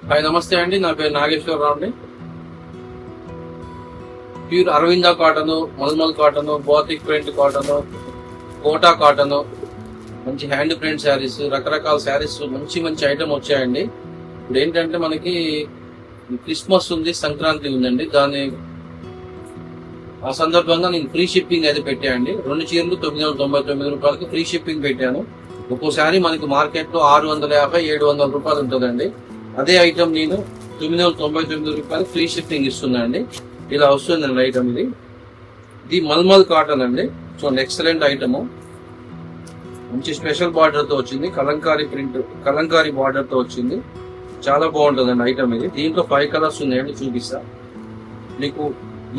Hi నమస్తే అండి, నా పేరు నాగేశ్వరరావు అండి. Pure Aravinda cotton, mulmul cotton, batik print cotton, Kota cotton, మంచి హ్యాండ్ ప్రింట్ శారీస్, రకరకాల శారీస్ మంచి మంచి ఐటమ్ వచ్చాయండి. ఇప్పుడు ఏంటంటే మనకి క్రిస్మస్ ఉంది, సంక్రాంతి ఉందండి. ఆ సందర్భంగా నేను ఫ్రీ షిప్పింగ్ అయితే పెట్టానండి. 2 చీరలు 999 రూపాయలకి ఫ్రీ షిప్పింగ్ పెట్టాను. ఒక్కోసారి మనకి మార్కెట్లో 650-700 రూపాయలు ఉంటుందండి. అదే ఐటమ్ నేను 999 రూపాయలు ఫ్రీ షిప్పింగ్ ఇస్తున్నానండి. ఇలా వస్తుందండి ఐటమ్. ఇది మల్మల్ కాటన్ అండి. చూడండి, ఎక్సలెంట్ ఐటమ్. మంచి స్పెషల్ బార్డర్ తో వచ్చింది, కలంకారీ ప్రింట్, కలంకారీ బార్డర్ తో వచ్చింది. చాలా బాగుంటుందండి ఐటమ్ ఇది. దీంట్లో 5 కలర్స్ ఉన్నాయండి, చూపిస్తా మీకు.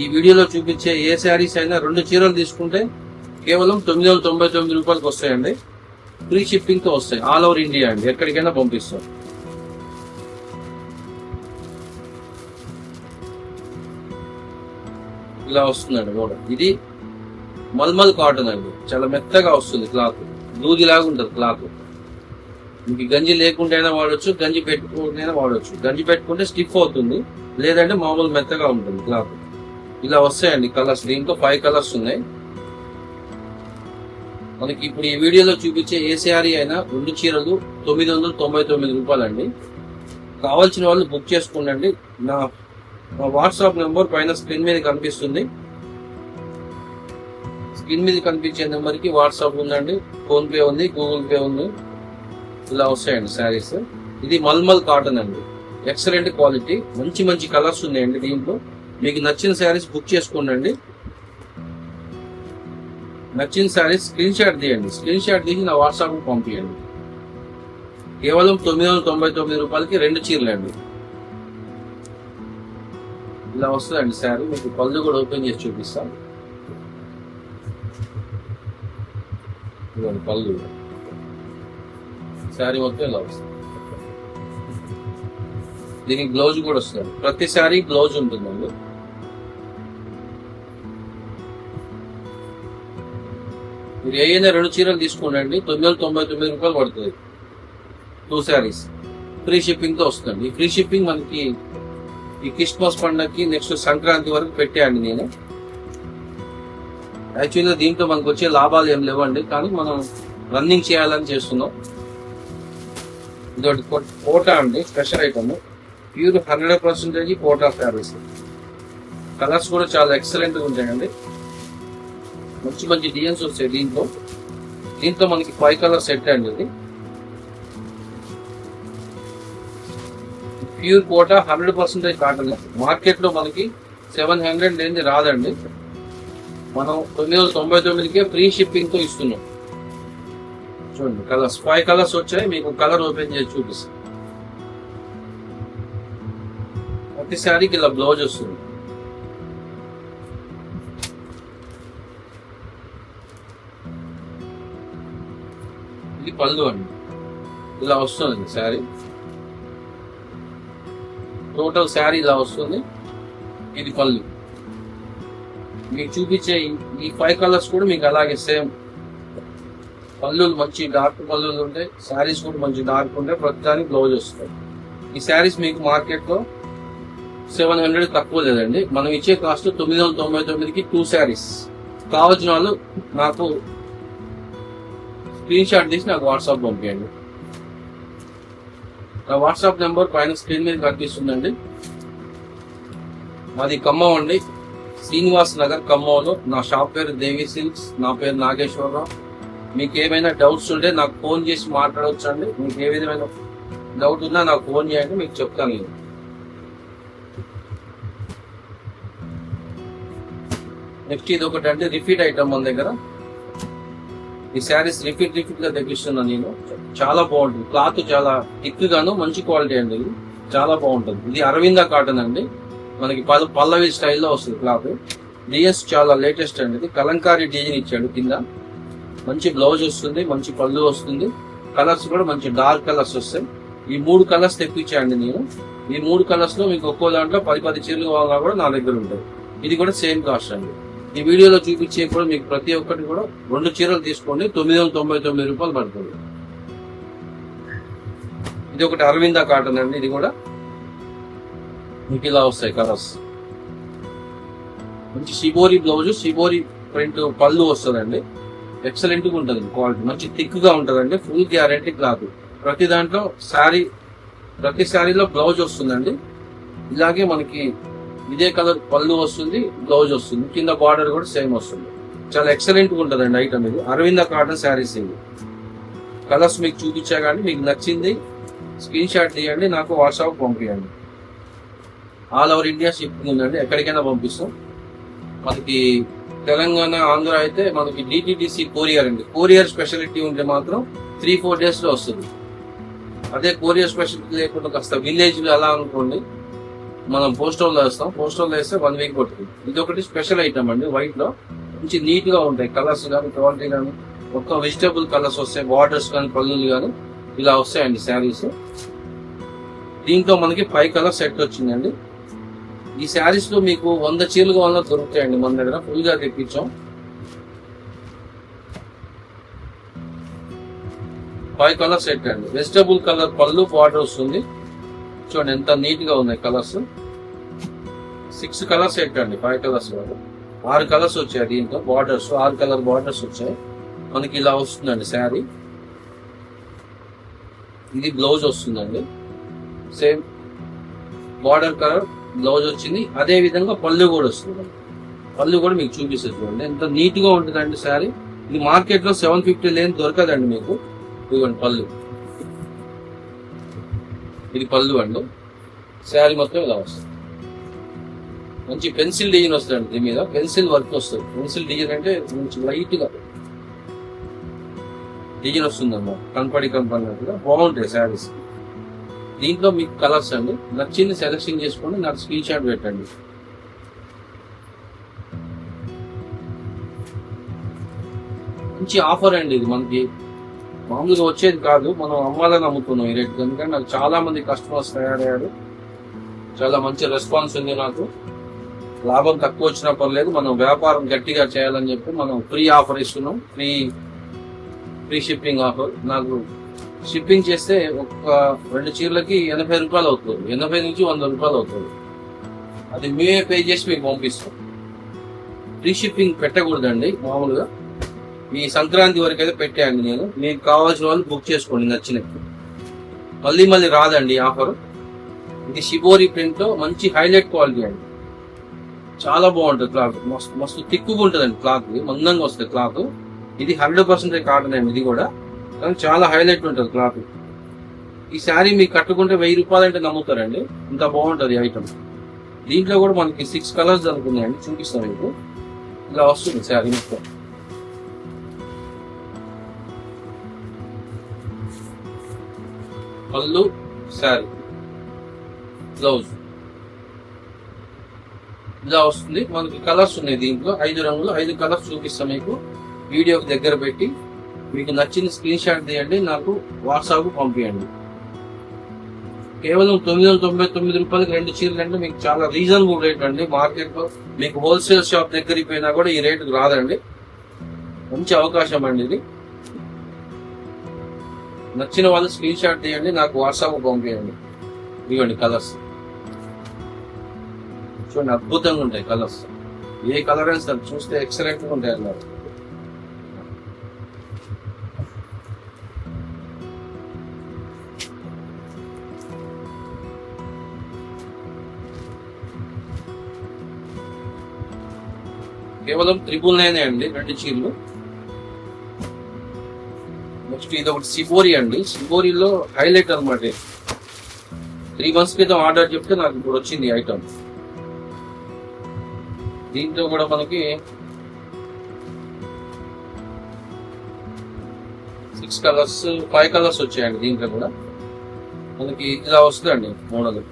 ఈ వీడియోలో చూపించే ఏ శారీస్ అయినా 2 చీరలు తీసుకుంటే కేవలం 999 రూపాయలకి వస్తాయండి. ఫ్రీ షిప్పింగ్ తో వస్తాయి. ఆల్ ఓవర్ ఇండియా అండి, ఎక్కడికైనా పంపిస్తాం. ఇలా వస్తుందండి మోడల్. ఇది మల్మల్ కాటన్ అండి. చాలా మెత్తగా వస్తుంది క్లాత్, దూదిలాగా ఉంటుంది క్లాత్. మీకు గంజి లేకుంటైనా వాడచ్చు, గంజి పెట్టుకుంటైనా వాడచ్చు. గంజి పెట్టుకుంటే స్టిఫ్ అవుతుంది, లేదంటే మామూలు మెత్తగా ఉంటుంది క్లాత్. ఇలా వస్తాయండి కలర్స్. దీంట్లో 5 కలర్స్ ఉన్నాయి మనకి. ఇప్పుడు ఈ వీడియోలో చూపించే ఏ శారీ అయినా 2 చీరలు 999 రూపాయలండి. కావాల్సిన వాళ్ళు బుక్ చేసుకోండి. నా వాట్సాప్ నెంబర్ పైన స్క్రీన్ మీద కనిపిస్తుంది. స్క్రీన్ మీద కనిపించే నెంబర్కి వాట్సాప్ ఉందండి, ఫోన్ పే ఉంది, గూగుల్ పే ఉంది. ఇలా వస్తాయండి శారీస్. ఇది మల్మల్ కాటన్ అండి, ఎక్సలెంట్ క్వాలిటీ. మంచి మంచి కలర్స్ ఉన్నాయండి దీంట్లో. మీకు నచ్చిన శారీస్ బుక్ చేసుకోండి. నచ్చిన శారీస్ స్క్రీన్ షాట్ తీయండి. స్క్రీన్ షాట్ తీసి నా వాట్సాప్ పంపించండి. కేవలం 999 రూపాయలకి 2 చీరలు అండి. ఇలా వస్తుందండి శారీ. మీకు పళ్ళు కూడా ఓపెన్ చేసి చూపిస్తాను. ఇదిగోండి పళ్ళు. శారీ మొత్తం ఇలా వస్తుంది. దీనికి బ్లౌజ్ కూడా వస్తుంది. ప్రతి శారీ బ్లౌజ్ ఉంటుందండి. మీరు ఏదైనా 2 చీరలు తీసుకోండి, 999 రూపాయలు పడుతుంది. 2 శారీస్ ఫ్రీ షిప్పింగ్ తో వస్తుంది. ఈ ఫ్రీ షిప్పింగ్ మనకి ఈ క్రిస్మస్ పండుగకి, నెక్స్ట్ సంక్రాంతి వరకు పెట్టాయండి నేను. యాక్చువల్గా దీంట్లో మనకు వచ్చే లాభాలు ఏం లేవండి, కానీ మనం రన్నింగ్ చేయాలని చేస్తున్నాం. ఇదొకటి కోటా అండి, special item. Pure 100% Kota saris. Colours కూడా చాలా ఎక్సలెంట్ గా ఉంటాయండి. మంచి మంచి డిజైన్స్ వస్తాయి దీంట్లో మనకి 5 కలర్ సెట్ అండి. ఇది ప్యూర్ కోటా 100% కాటన్. మార్కెట్ లో మనకి 700 లేని రాదండి. మనం 999కే ఫ్రీ షిప్పింగ్ తో ఇస్తున్నాం. చూడండి కలర్స్, 5 కలర్స్ వచ్చాయి. మీకు కలర్ ఓపెన్ చేసి చూపిస్తాను. ప్రతి శారీకి ఇలా బ్లౌజ్ వస్తుంది. ఇది పళ్ళు అండి. ఇలా వస్తుంది శారీ. టోటల్ శారీ ఇలా వస్తుంది. ఇది పళ్ళు. మీకు చూపించే ఈ 5 కలర్స్ కూడా మీకు అలాగే సేమ్ పళ్ళు. మంచి డార్క్ పళ్ళులు ఉంటాయి. శారీస్ కూడా మంచి డార్క్ ఉంటాయి. ప్రతిదానికి బ్లౌజ్ వస్తాయి. ఈ శారీస్ మీకు మార్కెట్ లో 700 తక్కువ లేదండి. మనం ఇచ్చే కాస్ట్ 999కి 2 శారీస్. కావాల్సిన వాళ్ళు నాకు స్క్రీన్ షాట్ తీసి నాకు వాట్సాప్ పంపించండి. నా వాట్సాప్ నెంబర్ పైన స్క్రీన్ మీద కనిపిస్తుందండి. మాది ఖమ్మం అండి, శ్రీనివాస్ నగర్ ఖమ్మంలో. నా షాప్ పేరు దేవి సిల్క్స్. నా పేరు నాగేశ్వరరావు. మీకు ఏమైనా డౌట్స్ ఉంటే నాకు ఫోన్ చేసి మాట్లాడవచ్చు అండి. మీకు ఏ విధమైన డౌట్ ఉన్నా నాకు ఫోన్ చేయండి, మీకు చెప్తాను నేను. నెక్స్ట్ ఇది ఒకటి అంటే రిపీట్ ఐటమ్ మన దగ్గర. ఈ శారీస్ రిపీట్ గా తెప్పిస్తున్నాను నేను. చాలా బాగుంటుంది క్లాత్, చాలా థిక్ గాను మంచి క్వాలిటీ అండి. ఇది చాలా బాగుంటుంది. ఇది అరవింద కాటన్ అండి. మనకి పల్లవి స్టైల్లో వస్తుంది క్లాత్. డిఎస్ చాలా లేటెస్ట్ అండి. ఇది కలంకారీ డిజైన్ ఇచ్చాడు కింద. మంచి బ్లౌజ్ వస్తుంది, మంచి పళ్ళు వస్తుంది. కలర్స్ కూడా మంచి డార్క్ కలర్స్ వస్తాయి. ఈ 3 కలర్స్ తెప్పించాండి నేను. ఈ 3 కలర్స్ లో మీకు ఒక్కో దాంట్లో 10 చీరలు కావాలన్నా కూడా నా దగ్గర ఉంటాయి. ఇది కూడా సేమ్ కాస్ట్ అండి. ఈ వీడియోలో చూపించే కూడా మీకు ప్రతి ఒక్కటి కూడా 2 చీరలు తీసుకోండి, 999 రూపాయలు పడుతుంది. ఇది ఒకటి అరవింద కాటన్ అండి. ఇది కూడా మీకు ఇలా వస్తాయి కలర్స్. మంచి షిబోరి బ్లౌజ్, షిబోరి ప్రింట్ పళ్ళు వస్తుందండి. ఎక్సలెంట్ గా ఉంటుంది క్వాలిటీ, మంచి థిక్ గా ఉంటుందండి. Full guarantee cloth. ప్రతి దాంట్లో ప్రతి శారీలో బ్లౌజ్ వస్తుందండి. ఇలాగే మనకి ఇదే కలర్ పళ్ళు వస్తుంది, బ్లౌజ్ వస్తుంది, కింద బార్డర్ కూడా సేమ్ వస్తుంది. చాలా ఎక్సలెంట్ గా ఉంటుందండి ఐటమ్ ఇది. అరవింద కాటన్ శారీస్ ఇవి. కలర్స్ మీకు చూపించా కానీ మీకు నచ్చింది స్క్రీన్ షాట్ తీయండి, నాకు వాట్సాప్ పంపించండి. ఆల్ ఓవర్ ఇండియా షిప్పింగ్ ఉందండి, ఎక్కడికైనా పంపిస్తాం. మనకి తెలంగాణ, ఆంధ్ర అయితే మనకి డిటిడిసి కొరియర్ అండి. కొరియర్ స్పెషాలిటీ ఉంటే మాత్రం 3-4 days లో వస్తుంది. అదే కొరియర్ స్పెషాలిటీ లేకుండా కాస్త విలేజ్ అలా అనుకోండి, మనం పోస్టల్ లో వేస్తాం. పోస్టల్ లో వేస్తే 1 week పడుతుంది. ఇది ఒకటి స్పెషల్ ఐటమ్ అండి. వైట్ లో మంచి నీట్ గా ఉంటాయి కలర్స్ కానీ, క్వాలిటీ కానీ, మొత్తం వెజిటబుల్ కలర్స్ వస్తాయి. బార్డర్స్ కానీ, పళ్ళులు కానీ ఇలా వస్తాయండి శారీస్. దీంట్లో మనకి 5 కలర్ సెట్ వచ్చిందండి. ఈ శారీస్ లో మీకు 100 చీరలు కావాలన్నా దొరుకుతాయండి. మన దగ్గర ఫుల్ గా తెప్పించాం. 5 కలర్ సెట్ అండి. వెజిటబుల్ కలర్ పళ్ళు, బార్డర్ వస్తుంది. చూడండి ఎంత నీట్ గా ఉన్నాయి కలర్స్. 6 కలర్ సెట్ అండి. 5 కలర్స్ 6 కలర్స్ వచ్చాయి. దీంట్లో బార్డర్స్ 6 కలర్ బార్డర్స్ వచ్చాయి. మనకి ఇలా వస్తుందండి శారీ. ఇది బ్లౌజ్ వస్తుందండి. సేమ్ బార్డర్ కలర్ బ్లౌజ్ వచ్చింది. అదే విధంగా పళ్ళు కూడా వస్తుంది. పళ్ళు కూడా మీకు చూపిస్తుంది చూడండి ఎంత నీట్ గా ఉంటుందండి శారీ. ఇది మార్కెట్ లో 750 లేని దొరకదండి మీకు. ఇదిగోండి పళ్ళు, ఇది పళ్ళు అండి. శారీ మొత్తం ఇలా వస్తుంది. మంచి పెన్సిల్ డిజైన్ వస్తుంది. దీని మీద పెన్సిల్ వర్క్ వస్తుంది. పెన్సిల్ డిజైన్ అంటే మంచి లైట్ గా డిజైన్ వస్తుంది అన్నమాట. కనపడి బాగుంటాయి శారీస్. దీంట్లో మీకు కలర్స్ అండి, నచ్చింది సెలెక్షన్ చేసుకోండి, నాకు స్క్రీన్ షాట్ పెట్టండి. మంచి ఆఫర్ అండి ఇది. మనకి మామూలుగా వచ్చేది కాదు, మనం అమ్మాలని అమ్ముతున్నాం ఈ రేట్. ఎందుకంటే నాకు చాలా మంది కస్టమర్స్ తయారయ్యారు. చాలా మంచి రెస్పాన్స్ ఉంది నాకు. లాభం తక్కువ వచ్చినా పర్లేదు, మనం వ్యాపారం గట్టిగా చేయాలని చెప్పి మనం ఫ్రీ ఆఫర్ ఇస్తున్నాం. Free shipping offer. నాకు షిప్పింగ్ చేస్తే ఒక 2 చీరలకి 80 రూపాయలు అవుతుంది. 80 నుంచి 100 రూపాయలు అవుతుంది. అది మేమే పే చేసి మీకు పంపిస్తాం. ఫ్రీ షిప్పింగ్ పెట్టకూడదండి మామూలుగా. ఈ సంక్రాంతి వరకు అయితే పెట్టాను నేను. మీకు కావాల్సిన వాళ్ళు బుక్ చేసుకోండి నచ్చినట్టు. మళ్ళీ రాదండి ఆఫర్. ఇది షిబోరి ప్రింట్ లో మంచి హైలైట్ క్వాలిటీ అండి. చాలా బాగుంటుంది క్లాత్. మస్తు తిక్కుగా ఉంటుందండి క్లాత్. మందంగా వస్తుంది క్లాత్. ఇది 100% కాటన్ అండి. ఇది కూడా కానీ చాలా హైలైట్ ఉంటుంది క్లాత్. ఈ శారీ మీకు కట్టుకుంటే 1000 రూపాయలు అంటే నమ్ముతారండి. ఇంత బాగుంటుంది ఐటమ్. దీంట్లో కూడా మనకి 6 కలర్స్ దొరుకుతున్నాయండి. చూపిస్తాం మీకు. ఇలా వస్తుంది శారీ మొత్తం. పళ్ళు, శారీ, బ్లౌజ్ ఇలా వస్తుంది. మనకి కలర్స్ ఉన్నాయి దీంట్లో. 5 రంగులు, 5 కలర్స్ చూపిస్తాం మీకు. వీడియోకి దగ్గర పెట్టి మీకు నచ్చిన స్క్రీన్ షాట్ తీయండి, నాకు వాట్సాప్ పంపించండి. కేవలం 999 రూపాయలకి 2 చీరలు అంటే మీకు చాలా రీజనబుల్ రేట్ అండి. మార్కెట్ లో మీకు హోల్సేల్ షాప్ దగ్గరికి పోయినా కూడా ఈ రేటుకు రాదండి. మంచి అవకాశం అండి ఇది. నచ్చిన వాళ్ళు స్క్రీన్ షాట్ తీయండి, నాకు వాట్సాప్ పంపించండి. ఇవ్వండి కలర్స్ చూడండి, అద్భుతంగా ఉంటాయి కలర్స్. ఏ కలర్ అయినా సరే చూస్తే ఎక్సలెంట్ గా ఉంటాయి అన్నారు. కేవలం 999 అండి 2 చీరలు. నెక్స్ట్ ఇది ఒకటి సిబోరి అండి. సిబోరిలో హైలైట్ అనమాట. 3 months క్రితం ఆర్డర్ చెప్తే నాకు ఇప్పుడు వచ్చింది ఐటమ్. దీంట్లో కూడా మనకి 6 కలర్స్ 5 కలర్స్ వచ్చాయండి. దీంట్లో కూడా మనకి ఇలా వస్తుందండి మోడల్.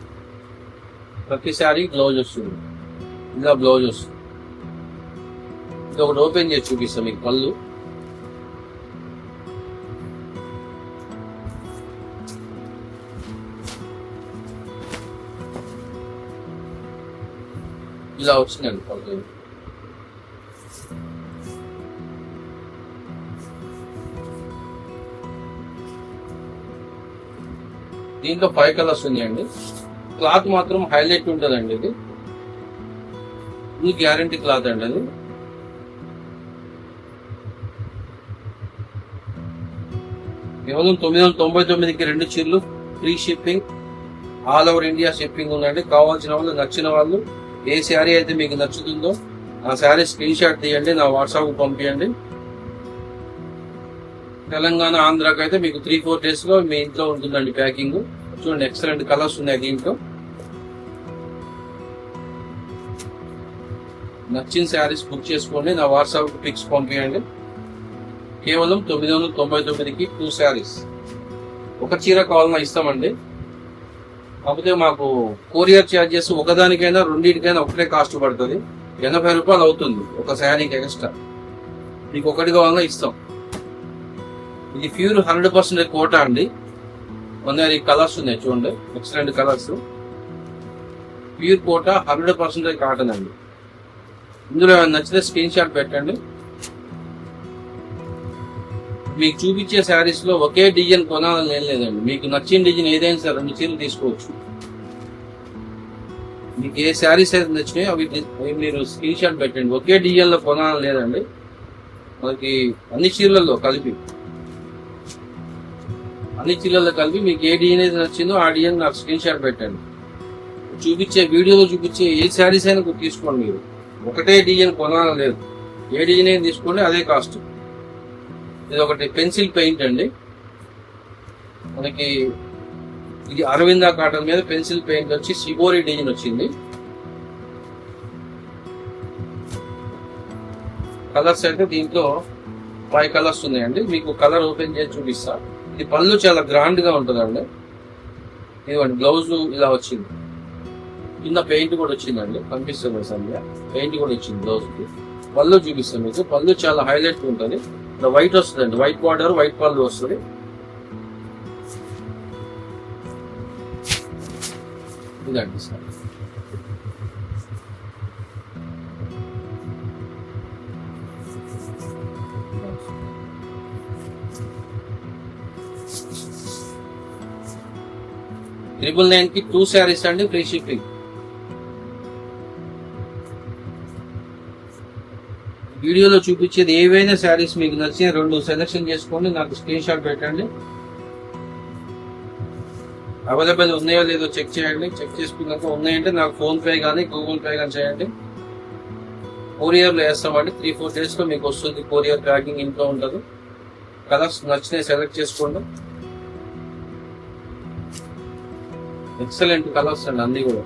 ప్రతిసారి బ్లౌజ్ వస్తుంది. ఇలా బ్లౌజ్ వస్తుంది. ఇది ఒకటి ఓపెన్ చేసి చూపిస్తాం మీకు. పళ్ళు ఇలా వచ్చిందండి. పళ్ళు దీంట్లో 5 కలర్స్ ఉన్నాయండి. క్లాత్ మాత్రం హైలైట్ ఉంటుందండి. ఇది గ్యారంటీ క్లాత్ అండి. అది కేవలం 999కి 2 చీరలు free shipping, all over India shipping ఉందండి. కావాల్సిన వాళ్ళు, నచ్చిన వాళ్ళు ఏ శారీ అయితే మీకు నచ్చుతుందో ఆ శారీ స్క్రీన్ షాట్ తీయండి, నా వాట్సాప్ పంపించండి. తెలంగాణ, ఆంధ్రాకి అయితే మీకు 3-4 days లో మీ ఇంట్లో ఉంటుందండి ప్యాకింగ్. చూడండి, ఎక్సలెంట్ కలర్స్ ఉన్నాయి దీంట్లో. నచ్చిన శారీస్ బుక్ చేసుకోండి, నా వాట్సాప్ పిక్స్ పంపించండి. కేవలం 999కి 2 శారీస్. ఒక చీర కావాలన్నా ఇస్తామండి. కాకపోతే మాకు కొరియర్ ఛార్జెస్ ఒకదానికైనా రెండింటికైనా ఒకటే కాస్ట్ పడుతుంది. 80 రూపాయలు అవుతుంది ఒక శారీకి ఎక్స్ట్రా. మీకు ఒకటి కావాలన్నా ఇస్తాం. ఇది ప్యూర్ 100% కోటా అండి. మన కలర్స్ ఉన్నాయి చూడండి, excellent colours. Pure Kota 100% cotton అండి. ఇందులో నచ్చితే స్క్రీన్ షాట్ పెట్టండి. మీకు చూపించే శారీస్ లో ఒకే డిజైన్ కొనాలని ఏం లేదండి. మీకు నచ్చిన డిజైన్ ఏదైనా సరే 2 చీరలు తీసుకోవచ్చు. మీకు ఏ శారీస్ అయితే నచ్చినాయో అవి మీరు స్క్రీన్ షాట్ పెట్టండి. ఒకే డిజైన్ లో కొనాలని లేదండి, మనకి అన్ని చీరలలో కలిపి మీకు ఏ డిజైన్ అయితే నచ్చిందో ఆ డిజైన్ నాకు స్క్రీన్ షాట్ పెట్టండి. వీడియోలో చూపించే ఏ శారీస్ అయినా తీసుకోండి. మీరు ఒకటే డిజైన్ కొనాలని లేదు, ఏ డిజైన్ అయినా తీసుకోండి, అదే కాస్ట్. ఇది ఒకటి పెన్సిల్ పెయింట్ అండి. మనకి ఇది అరవింద కాటన్ మీద పెన్సిల్ పెయింట్ వచ్చి షిబోరి డిజైన్ వచ్చింది. కలర్స్ అయితే దీంట్లో 5 కలర్స్ ఉన్నాయండి. మీకు కలర్ ఓపెన్ చేసి చూపిస్తా. ఇది పళ్ళు చాలా గ్రాండ్ గా ఉంటుందండి. ఇదిగోండి, బ్లౌజ్ ఇలా వచ్చింది, కింద పెయింట్ కూడా వచ్చిందండి, కనిపిస్తుంది సంధ్య. పెయింట్ కూడా వచ్చింది బ్లౌజ్ కి. పళ్ళు చూపిస్తాను మీకు. పళ్ళు చాలా హైలైట్ ఉంటుంది. వైట్ వస్తుందండి, వైట్ బార్డర్, వైట్ పళ్ళు వస్తుంది. ఇదండి సార్. $999కి 2 శారీస్ అండి, ఫ్రీ షిప్పింగ్. వీడియోలో చూపించేది ఏవైనా శారీస్ మీకు నచ్చిన 2 సెలెక్షన్ చేసుకోండి, నాకు స్క్రీన్ షాట్ పెట్టండి. అవైలబుల్ ఉన్నాయో లేదో చెక్ చేయండి. చెక్ చేసుకున్నాక ఉన్నాయంటే నాకు ఫోన్ పే కానీ గూగుల్ పే కానీ చేయండి. కొరియర్లో వేస్తామండి. 3-4 days లో మీకు వస్తుంది. కొరియర్ ప్యాకింగ్ ఇంట్లో ఉంటుంది. కలర్స్ నచ్చినాయి సెలెక్ట్ చేసుకోండి. ఎక్సలెంట్ కలర్స్ అండి అన్ని కూడా.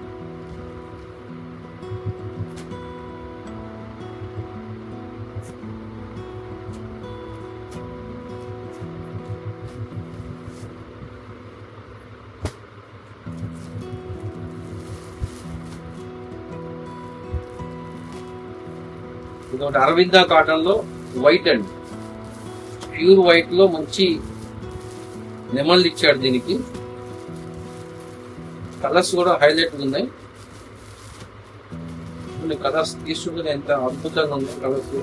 ఇదొకటి అరవింద కాటన్ లో వైట్ అండి, ప్యూర్ వైట్ లో మంచి నెమళ్ళు ఇచ్చాడు దీనికి. కలర్స్ కూడా హైలైట్ ఉన్నాయి. కలర్స్ తీసుకుంటే ఎంత అద్భుతంగా ఉంది. కలర్స్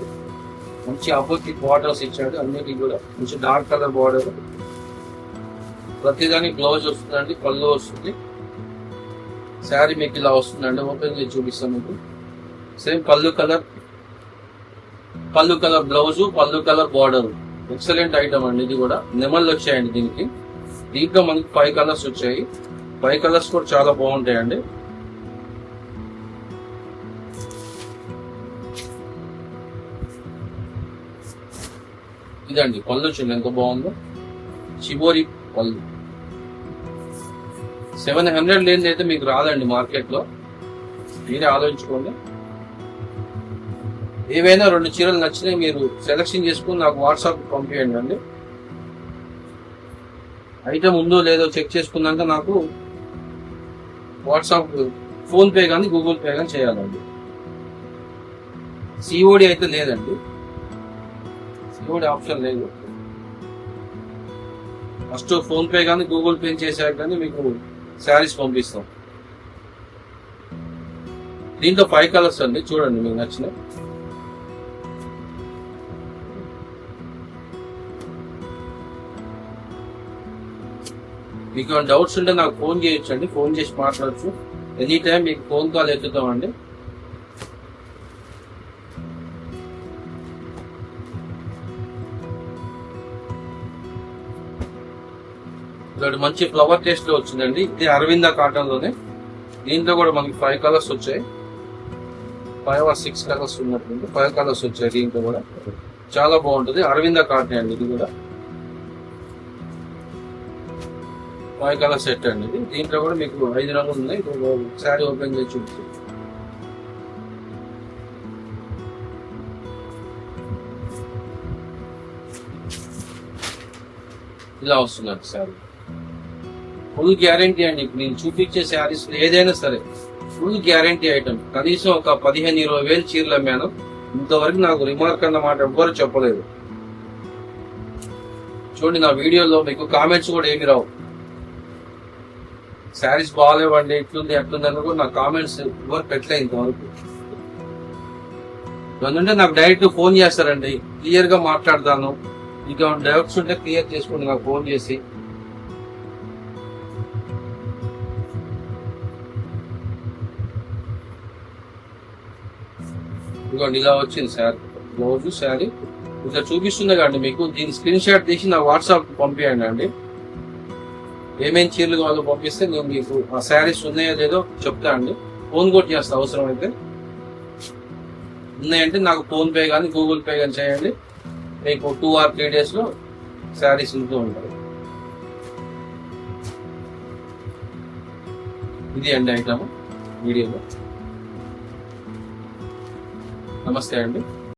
మంచి ఆపోజిట్ బార్డర్స్ ఇచ్చాడు అన్నిటికీ కూడా. మంచి డార్క్ కలర్ బార్డర్. ప్రతిదానికి బ్లౌజ్ వస్తుందండి, పళ్ళు వస్తుంది. శారీ మీకు ఇలా వస్తుందండి. ఓపెన్ చేసి చూపిస్తాను మీకు. సేమ్ పళ్ళు కలర్ బ్లౌజ్, పళ్ళు కలర్ బార్డర్. ఎక్సలెంట్ ఐటమ్ అండి. ఇది కూడా నెమళ్ళు వచ్చాయండి దీనికి. దీంట్లో మనకి 5 కలర్స్ వచ్చాయి. 5 కలర్స్ కూడా చాలా బాగుంటాయండి. ఇదండి పళ్ళు చూడండి ఎంత బాగుందో. షిబోరి పళ్ళు. 700 లేనిది అయితే మీకు రాదండి మార్కెట్ లో. మీరే ఆలోచించుకోండి. ఏవైనా 2 చీరలు నచ్చినాయి మీరు సెలెక్షన్ చేసుకుని నాకు వాట్సాప్ పంపించండి అండి. ఐటమ్ ఉందో లేదో చెక్ చేసుకున్నాక నాకు వాట్సాప్, ఫోన్ పే కానీ గూగుల్ పే కానీ చేయాలండి. సిఓడి అయితే లేదండి, సిఓడి ఆప్షన్ లేదు. ఫస్ట్ ఫోన్ పే కానీ గూగుల్ పే చేశాక కానీ మీకు శారీస్ పంపిస్తాం. దీంట్లో 5 కలర్స్ అండి, చూడండి మీకు నచ్చిన. మీకు ఏమైనా డౌట్స్ ఉంటే నాకు ఫోన్ చేయొచ్చు అండి, ఫోన్ చేసి మాట్లాడచ్చు. ఎనీ టైం మీకు ఫోన్ కాల్ ఎత్తుతామండి. ఇక్కడ మంచి ఫ్లవర్ టేస్ట్ లో వచ్చిందండి. ఇది అరవింద కాటన్ లోనే. దీంట్లో కూడా మనకి 5 కలర్స్ వచ్చాయి, 5 or 6 కలర్స్ ఉన్నట్టుంది. 5 కలర్స్ వచ్చాయి. దీంట్లో కూడా చాలా బాగుంటుంది. అరవింద కాటన్ అండి. ఇది కూడా 5 కలర్ సెట్ అండి. ఇది దీంట్లో కూడా మీకు 5 రంగులు ఉన్నాయి. శారీ ఓపెన్ చేసి చూపించి ఇలా వస్తుందండి శారీ. ఫుల్ గ్యారంటీ అండి. ఇప్పుడు నేను చూపించే శారీస్ ఏదైనా సరే ఫుల్ గ్యారంటీ ఐటమ్. కనీసం ఒక 15-20 వేలు చీరలు అమ్మాను. ఇంతవరకు నాకు రిమార్క్ అన్నమాట ఎవ్వరు చెప్పలేదు. చూడండి, నా వీడియోలో మీకు కామెంట్స్ కూడా ఏమి రావు. శారీస్ బాగాలేవండి, ఇట్లుంది అట్లుంది అని కూడా నా కామెంట్స్ ఎవరు పెట్టలే ఇంతవరకు. ఎందుకంటే నాకు డైరెక్ట్ ఫోన్ చేస్తారండి, క్లియర్ గా మాట్లాడతాను. ఇంకా డౌట్స్ ఉంటే క్లియర్ చేసుకోండి నాకు ఫోన్ చేసి. ఇదిగోండి ఇలా వచ్చింది శారీ. రోజు శారీ ఇట్లా చూపిస్తుంది కండి మీకు. దీని స్క్రీన్ షాట్ తీసి నా వాట్సాప్ పంపించండి అండి. ఏమేమి చీరలు కావాలో పంపిస్తే నేను మీకు ఆ శారీస్ ఉన్నాయో లేదో చెప్తా అండి. ఫోన్ కూడా చేస్తా అవసరం అయితే. ఉన్నాయంటే నాకు ఫోన్ పే కానీ గూగుల్ పే కానీ చేయండి. మీకు 2 or 3 days లో శారీస్ ఉంటూ ఉంటాయి. ఇది అండి ఐటమ్ వీడియోలో. నమస్తే అండి.